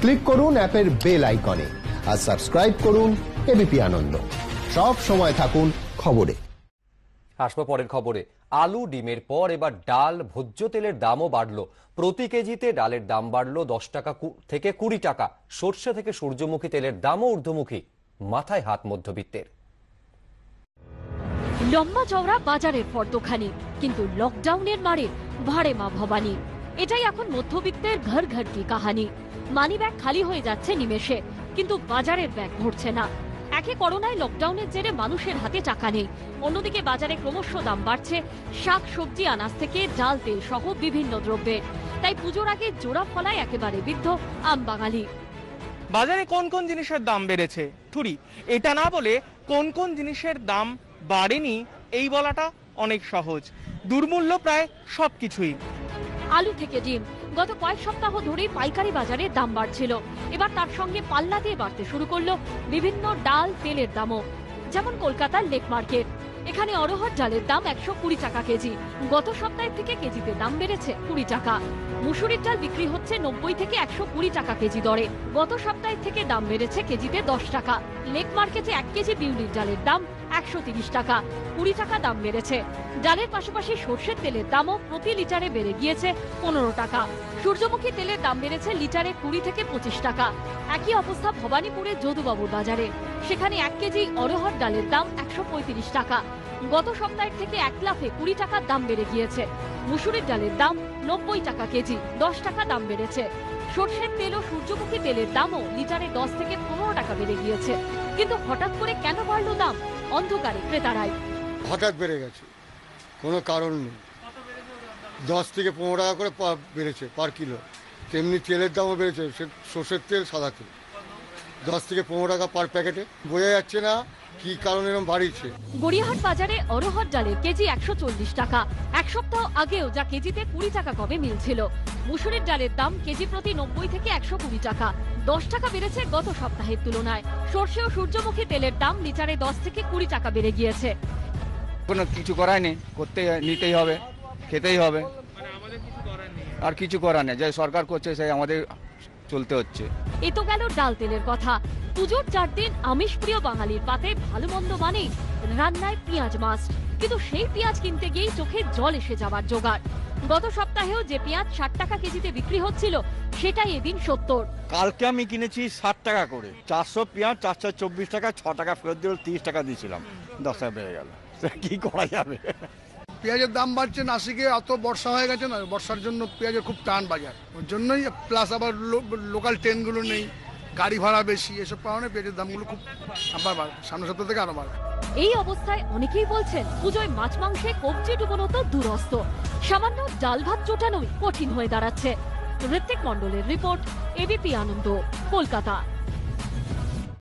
Click করুন অ্যাপের bell আইকনে আর সাবস্ক্রাইব করুন এবিপি আনন্দ। সব সময় থাকুন খবরে। আসবো পরের খবরে। আলু ডিমের পর এবার ডাল ভোজ্য তেলের দামও বাড়লো। প্রতি কেজিতে ডালের দাম বাড়লো 10 টাকা থেকে 20 টাকা। সর্ষে থেকে সূর্যমুখী তেলের দামও ঊর্ধ্বমুখী। মাথায় হাত মধ্যবিত্তের। লম্বা চওড়া বাজারের ফর্দখানি, কিন্তু লকডাউনের মারে ভাড়ে মা ভবানী। এটাই এখন মধ্যবিত্তের ঘর ঘর কি কাহানি। মানি ব্যাগ খালি হয়ে যাচ্ছে নিমেষে, কিন্তু বাজারের ব্যাগ ভরছে না। একে করোনায় লকডাউনের জেরে মানুষের হাতে টাকা নেই, অন্যদিকে বাজারে ক্রমশ দাম বাড়ছে শাক সবজি আনাজ থেকে ডাল তেল সহ বিভিন্ন দ্রব্যের। তাই পুজোর আগে জোড়া ফলায় একেবারে বিদ্ধ আম বাঙালি। বাজারে কোন কোন জিনিসের দাম বেড়েছে থুরি এটা না বলে কোন কোন জিনিসের দাম বাড়েনি এই বলাটা অনেক সহজ। দুর্মূল্য প্রায় সবকিছুই। আলু থেকে ডিম গত কয়েক সপ্তাহ ধরেই পাইকারি বাজারে দাম বাড়ছিল। এবার তার সঙ্গে পাল্লা দিয়ে বাড়তে শুরু করলো বিভিন্ন ডাল তেলের দামও। যেমন কলকাতার লেক মার্কেট, এখানে অরহর ডালের দাম 120 টাকা কেজি। গত সপ্তাহের থেকে কেজিতে দাম বেড়েছে 20 টাকা। মুসুরির ডাল বিক্রি হচ্ছে 90 থেকে 120 টাকা কেজি দরে। গত সপ্তাহের থেকে দাম বেড়েছে কেজিতে 10 টাকা। লেক মার্কেটে 1 কেজি বিউলির ডালের দাম 130 টাকা, 20 টাকা দাম বেড়েছে। ডালের পাশাপাশি সর্ষের তেলের দামও প্রতি লিটারে বেড়ে গিয়েছে 15 টাকা। সূর্যমুখী তেলের দাম বেড়েছে লিটারে 20 থেকে 25 টাকা। একই অবস্থা ভবানীপুরের যদুবাবুর বাজারে, সেখানে 1 কেজি অরহর ডালের দাম 135 টাকা। গত সপ্তাহের থেকে 1 লাফে 20 টাকার দাম বেড়ে গিয়েছে। মুসুরির ডালের দাম 90 টাকা কেজি, 10 টাকা দাম বেড়েছে। সর্ষের তেল ও সূর্যমুখী তেলের দামও লিটারে 10 থেকে 15 টাকা বেড়ে গিয়েছে। কিন্তু হঠাৎ করে কেন বাড়লো দাম? অন্ধকারে ক্রেতারাই। হঠাৎ বেড়ে গেছে, কোনো কারণ নেই। 10 থেকে 15 টাকা করে বেড়েছে পার কিলো। তেমনি তেলের দামও বেড়েছে, সর্ষের তেল সাদা তেল 10 থেকে 15 টাকা পার প্যাকেটে। বোঝা যাচ্ছে না কি কারণে এরকম বাড়িয়েছে। গড়িয়াহাট বাজারে অরহর ডালের কেজি 140 টাকা। এক সপ্তাহ আগেও যা কেজিতে 20 টাকা কমে মিলছিল। মুসুরির ডালের দাম কেজি প্রতি 90 থেকে 120 টাকা, 10 টাকা বেড়েছে গত সপ্তাহের তুলনায়। সর্ষে ও সূর্যমুখী তেলের দাম লিটারে 10 থেকে 20 টাকা বেড়ে গিয়েছে। কোনো কিছু করার নেই, নিতেই হবে, খেতেই হবে, আর কিছু করার নেই। যে সরকার করছে সেই আমাদের চলতে হচ্ছে। এ তো গেল ডাল তেলের কথা। পুজোর 4 দিন আমিষ প্রিয় বাঙালির পাতে ভালো মন্দ মানেই রান্নায় পেঁয়াজ মাছ, কিন্তু সেই পেঁয়াজ কিনতে গিয়েই চোখে জল এসে যাবার জোগাড়। গত সপ্তাহেও যে পেঁয়াজ 60 টাকা কেজিতে বিক্রি হচ্ছিল, সেটাই এদিন 70। কালকে আমি কিনেছি 60 টাকা করে। 400 পেঁয়াজ 424 টাকা, 6 টাকা ফেরত দিল, 30 টাকা দিয়েছিলাম, 10 টাকা বেড়ে গেল। কি করা যাবে? পেঁয়াজের দাম বাড়ছে, নাসিকে অত বর্ষা হয়ে গেছে না, বর্ষার জন্য পেঁয়াজের খুব টান বাজার। ওর জন্যই প্লাস আবার লোকাল ট্রেনগুলো নেই, গাড়ি ভাড়া বেশি, এসব কারণে পেঁয়াজের দামগুলো খুব আবার বাড়বে, সামনের সপ্তাহ থেকে আরো বাড়বে। এই অবস্থায় অনেকেই বলছেন পুজোয় মাছ মাংসে কবজি ডুবোনো তো দূরস্থ, সামান্য ডাল ভাত জোটানোই কঠিন হয়ে দাঁড়াচ্ছে। ঋত্বিক মণ্ডলের রিপোর্ট, এবিপি আনন্দ, কলকাতা।